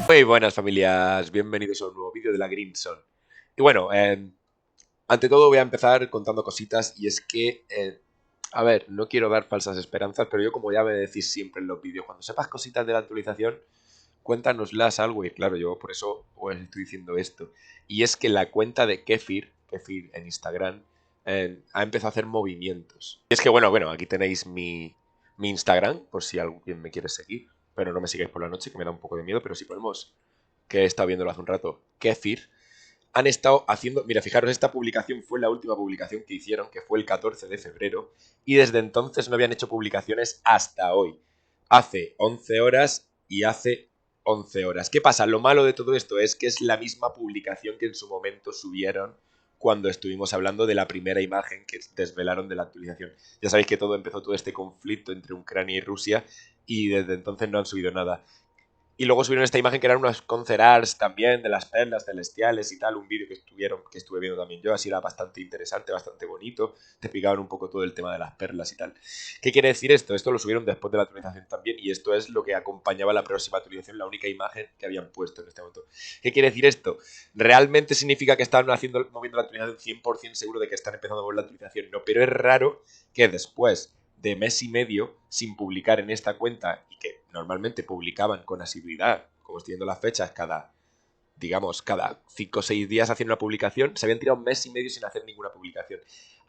Muy buenas familias, bienvenidos a un nuevo vídeo de la Green Zone. Y bueno, ante todo voy a empezar contando cositas y es que, a ver, no quiero dar falsas esperanzas, pero yo como ya me decís siempre en los vídeos, cuando sepas cositas de la actualización, cuéntanoslas algo y claro, yo por eso os estoy diciendo esto. Y es que la cuenta de Kefir en Instagram, ha empezado a hacer movimientos. Y es que bueno, aquí tenéis mi Instagram, por si alguien me quiere seguir, pero no me sigáis por la noche, que me da un poco de miedo, pero si podemos que he estado viéndolo hace un rato, Kefir, han estado haciendo... Mira, fijaros, esta publicación fue la última publicación que hicieron, que fue el 14 de febrero, y desde entonces no habían hecho publicaciones hasta hoy. Hace 11 horas y hace 11 horas. ¿Qué pasa? Lo malo de todo esto es que es la misma publicación que en su momento subieron cuando estuvimos hablando de la primera imagen que desvelaron de la actualización. Ya sabéis que todo empezó todo este conflicto entre Ucrania y Rusia y desde entonces no han subido nada. Y luego subieron esta imagen que eran unos concert arts también de las perlas celestiales y tal, un vídeo que estuve viendo también yo, así era bastante interesante, bastante bonito, te explicaban un poco todo el tema de las perlas y tal. ¿Qué quiere decir esto? Esto lo subieron después de la actualización también y esto es lo que acompañaba la próxima actualización, la única imagen que habían puesto en este momento. ¿Qué quiere decir esto? ¿Realmente significa que están moviendo la actualización 100% seguro de que están empezando a mover la actualización? No, pero es raro que después de mes y medio sin publicar en esta cuenta y que normalmente publicaban con asiduidad, como estoy viendo las fechas, cada 5 o 6 días haciendo una publicación, se habían tirado un mes y medio sin hacer ninguna publicación.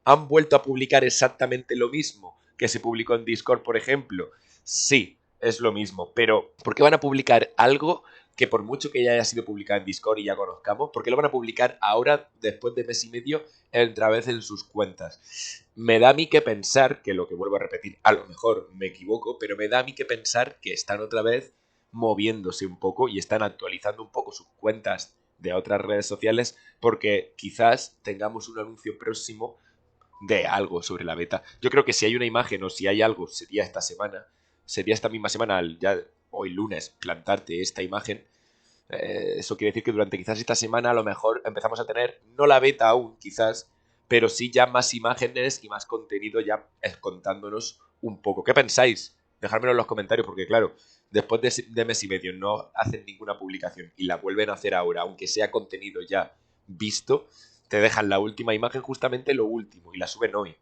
¿Han vuelto a publicar exactamente lo mismo que se publicó en Discord, por ejemplo? Sí, es lo mismo, pero ¿por qué van a publicar algo que por mucho que ya haya sido publicado en Discord y ya conozcamos, por qué lo van a publicar ahora, después de mes y medio, otra vez en sus cuentas? Me da a mí que pensar, que lo que vuelvo a repetir, a lo mejor me equivoco, pero me da a mí que pensar que están otra vez moviéndose un poco y están actualizando un poco sus cuentas de otras redes sociales porque quizás tengamos un anuncio próximo de algo sobre la beta. Yo creo que si hay una imagen o si hay algo, sería esta semana, sería esta misma semana, ya hoy lunes, plantarte esta imagen. Eso quiere decir que durante quizás esta semana a lo mejor empezamos a tener, no la beta aún quizás, pero sí ya más imágenes y más contenido ya contándonos un poco. ¿Qué pensáis? Dejármelo en los comentarios porque claro, después de mes y medio no hacen ninguna publicación y la vuelven a hacer ahora, aunque sea contenido ya visto, te dejan la última imagen justamente lo último y la suben hoy.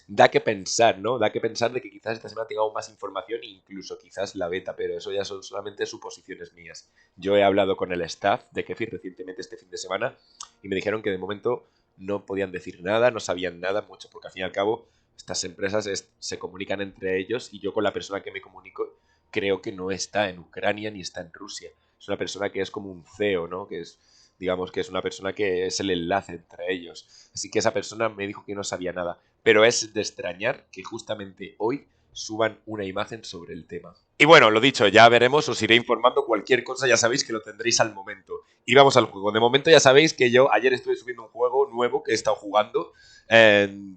Da que pensar, ¿no? Da que pensar de que quizás esta semana tengamos más información e incluso quizás la beta, pero eso ya son solamente suposiciones mías. Yo he hablado con el staff de Kefir recientemente este fin de semana y me dijeron que de momento no podían decir nada, no sabían nada mucho, porque al fin y al cabo estas empresas se comunican entre ellos y yo con la persona que me comunico creo que no está en Ucrania ni está en Rusia. Es una persona que es como un CEO, ¿no? Que es, digamos que es una persona que es el enlace entre ellos. Así que esa persona me dijo que no sabía nada. Pero es de extrañar que justamente hoy suban una imagen sobre el tema. Y bueno, lo dicho, ya veremos, os iré informando cualquier cosa, ya sabéis que lo tendréis al momento. Y vamos al juego. De momento ya sabéis que yo ayer estuve subiendo un juego nuevo que he estado jugando.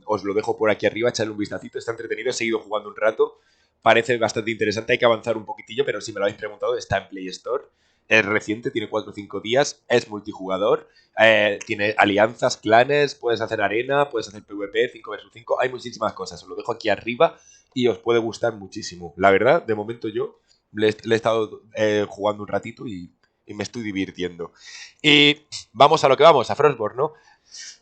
Os lo dejo por aquí arriba, echarle un vistacito, está entretenido, he seguido jugando un rato. Parece bastante interesante, hay que avanzar un poquitillo, pero si me lo habéis preguntado, está en Play Store. Es reciente, tiene 4 o 5 días, es multijugador, tiene alianzas, clanes, puedes hacer arena, puedes hacer PvP, 5 vs 5, hay muchísimas cosas, os lo dejo aquí arriba y os puede gustar muchísimo. La verdad, de momento yo le he estado jugando un ratito y me estoy divirtiendo. Y vamos a lo que vamos, a Frostborn, ¿no?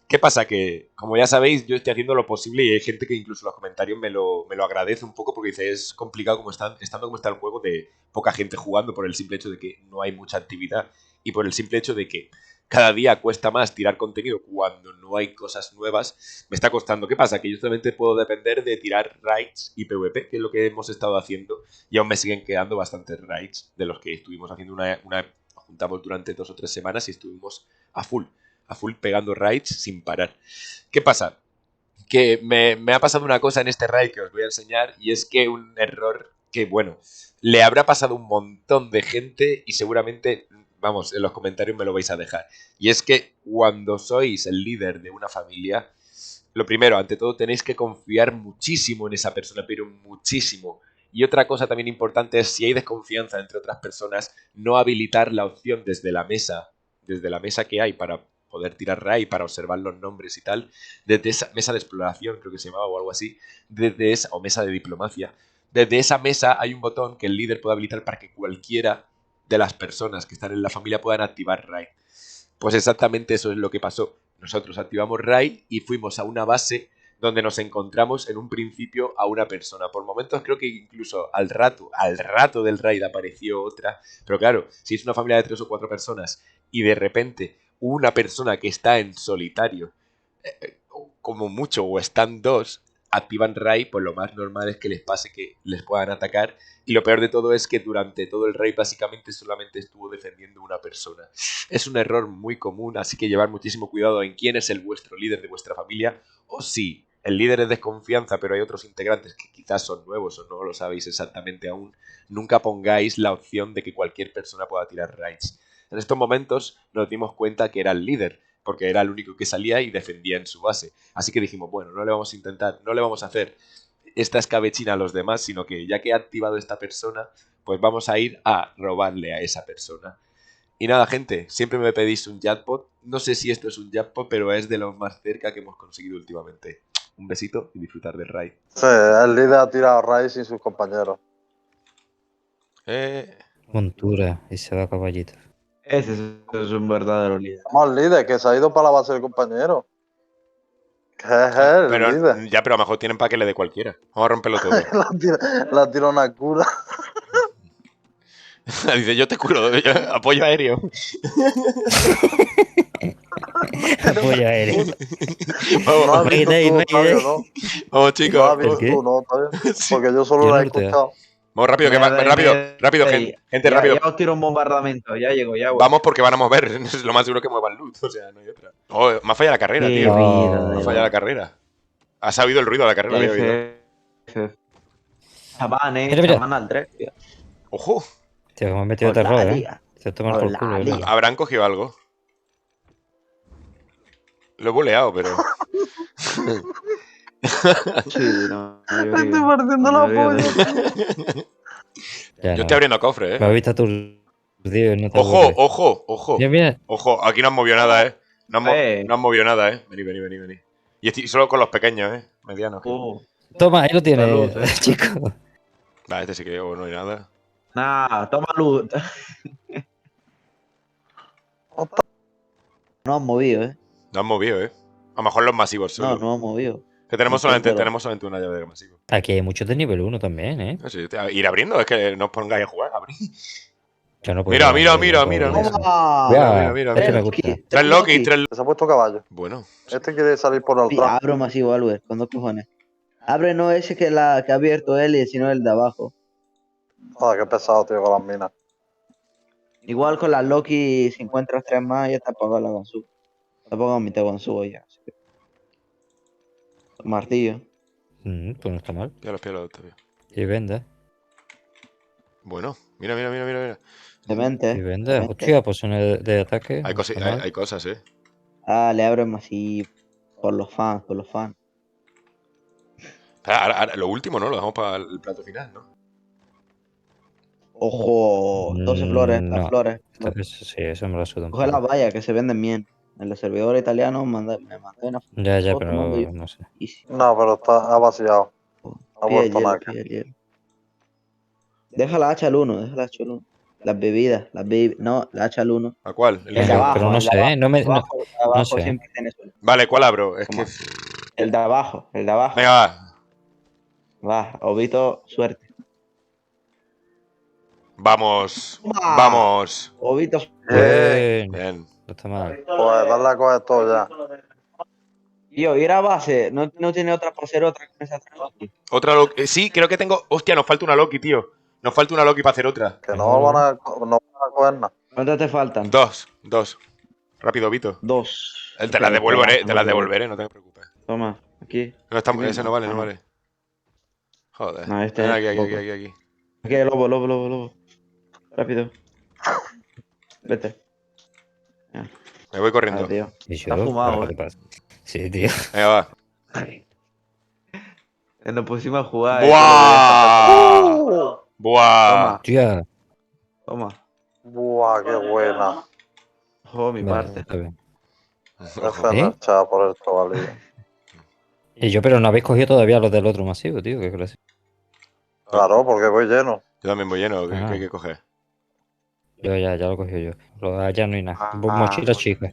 ¿Qué pasa? Que, como ya sabéis, yo estoy haciendo lo posible y hay gente que incluso en los comentarios me lo agradece un poco porque dice es complicado como estando como está el juego de poca gente jugando por el simple hecho de que no hay mucha actividad y por el simple hecho de que cada día cuesta más tirar contenido cuando no hay cosas nuevas, me está costando. ¿Qué pasa? Que yo solamente puedo depender de tirar raids y PvP, que es lo que hemos estado haciendo y aún me siguen quedando bastantes raids de los que estuvimos haciendo una juntamos durante 2 o 3 semanas y estuvimos a full pegando raids sin parar. ¿Qué pasa? Que me ha pasado una cosa en este raid que os voy a enseñar y es que un error que, bueno, le habrá pasado a un montón de gente y seguramente, vamos, en los comentarios me lo vais a dejar. Y es que cuando sois el líder de una familia, lo primero, ante todo, tenéis que confiar muchísimo en esa persona, pero muchísimo. Y otra cosa también importante es si hay desconfianza entre otras personas, no habilitar la opción desde la mesa que hay para poder tirar raid, para observar los nombres y tal, desde esa mesa de exploración, creo que se llamaba o algo así, desde esa, o mesa de diplomacia, desde esa mesa hay un botón que el líder puede habilitar para que cualquiera de las personas que están en la familia puedan activar raid. Pues exactamente eso es lo que pasó. Nosotros activamos raid y fuimos a una base donde nos encontramos en un principio a una persona. Por momentos creo que incluso al rato del raid apareció otra. Pero claro, si es una familia de 3 o 4 personas y de repente una persona que está en solitario, como mucho, o están dos, activan raid, pues lo más normal es que les pase que les puedan atacar. Y lo peor de todo es que durante todo el raid básicamente solamente estuvo defendiendo una persona. Es un error muy común, así que llevar muchísimo cuidado en quién es el vuestro líder de vuestra familia. O si el líder es desconfianza, pero hay otros integrantes que quizás son nuevos o no lo sabéis exactamente aún, nunca pongáis la opción de que cualquier persona pueda tirar raids. En estos momentos nos dimos cuenta que era el líder, porque era el único que salía y defendía en su base. Así que dijimos, bueno, no le vamos a intentar, no le vamos a hacer esta escabechina a los demás, sino que ya que ha activado esta persona, pues vamos a ir a robarle a esa persona. Y nada, gente, siempre me pedís un jackpot. No sé si esto es un jackpot, pero es de lo más cerca que hemos conseguido últimamente. Un besito y disfrutar del raid. Sí, el líder ha tirado raid sin sus compañeros. Montura y se va a caballito. Ese es un verdadero líder. Vamos al líder, que se ha ido para la base del compañero. ¿Qué es el Pero líder? ya, pero a lo mejor tienen para que le dé cualquiera. Vamos a romperlo todo. La tira una cura. Dice, yo te curo, apoyo aéreo. Apoyo aéreo. Vamos, No has Me visto quedé, tú, me Octavio, quedé. ¿no? vamos No has chicos. visto qué? tú, ¿no, Octavio? Sí. Porque yo solo Yo lo no he lo tengo. escuchado. Vamos rápido, rápido, gente, ya, rápido. Ya os tiro un bombardamiento, ya llego, ya voy. Vamos porque van a mover, es lo más seguro que muevan loot, o sea, no hay otra. Oh, me ha fallado la carrera, Qué tío. vida, Me ha de fallado la carrera. ¿Has oído el ruido de la carrera? Había oído. Chaván, Mira, mira. chaván al 3, tío. ¡Ojo! Tío, me han metido Hola, terror, liga. Se toma por Hola, culo, liga. ¿Habrán cogido algo? Lo he boleado, pero... Sí, no, Me estoy partiendo la polla. Ya Yo no. estoy abriendo cofre, Me has visto aturdido y no te Ojo, aburres. ojo. Mira, mira. Ojo, aquí no han movido nada, No Eh. han movido nada, Vení. Y estoy solo con los pequeños, medianos. Toma, ahí lo tienes, Salud, chico. Vale, este sí que no hay nada. Nah, toma luz. No han movido, No han movido, A lo mejor los masivos solo. No han movido. Que tenemos Inténtalo. solamente una llave de masivo. Aquí hay muchos de nivel 1 también, No sé, ir abriendo, es que no os pongáis a jugar, abrir. Yo no puedo Mira, abrir, mira. no puedo abrir eso. ¡Toma! Mira. Este me gusta. Tres Loki, Se ha puesto caballo. Bueno, Este quiere salir por el Sí, atrás. abro masivo, Albert, con dos cojones. Abre no ese que ha abierto él, sino el de abajo. Joder, qué pesado, tío, con las minas. Igual con las Loki, si encuentras tres más, ya está apagado la Gonzu. Está apagado mi Gonzu ya. Así que... Martillo. Pues no está mal. píalo, Octavio. Y vende. Bueno, mira. Demente. Y vende. demente. Hostia, pues son de ataque. Hay, no está mal. hay cosas, Ah, le abro masivo. Por los fans. Ahora, lo último, ¿no? Lo dejamos para el plato final, ¿no? Ojo, 12 flores, las No. flores. Sí, eso me lo suda un Coge las poco. vallas que se venden bien. En el servidor italiano me mandé una Ya, foto, mando pero yo. no sé. Easy. No, pero ha vaciado. Ha Pilla el vuelto hielo, nada. pilla el hielo. Deja la hacha al 1, Las bebidas, no, la hacha al 1. ¿A cuál? El de Pero abajo, no el de sé, abajo, no me. el de abajo, el de abajo sé. siempre tiene suelo. Vale, ¿cuál abro? Es Toma. que... El de abajo, Venga, va. Va, Obito, suerte. Vamos. ¡Toma! Vamos. Obito, Bien. Bien. No está mal. Pues darle a coger todo ya. Tío, ir a base, no tiene otra para hacer otra con esa otra Loki. Otra Loki. Sí, creo que tengo... Hostia, nos falta una Loki, tío. Nos falta una Loki para hacer otra. Que no van a coger nada. ¿Cuántas te faltan? Dos. Rápido, Vito. 2. Te las devolveré, no te preocupes. Toma, aquí. No, Aquí ese no mismo. vale. Joder. No, este Ven es aquí. loco. Aquí, lobo. Rápido. Vete. Me voy corriendo. Tío. Y yo, Está fumado, ¿qué te pasa? Sí, tío. Venga, va. Nos pusimos a jugar. ¡Buah! Tía. Toma. Buah, qué buena. Juego mi Vale, parte. está bien. F en el chat por el chavalillo. Y yo, pero no habéis cogido todavía los del otro masivo, tío. Qué clase. Claro, porque voy lleno. Yo también voy lleno. ¿Qué Ah. hay que coger? Ya lo cogí yo. Lo de allá no hay nada. Ah. Mochila chica.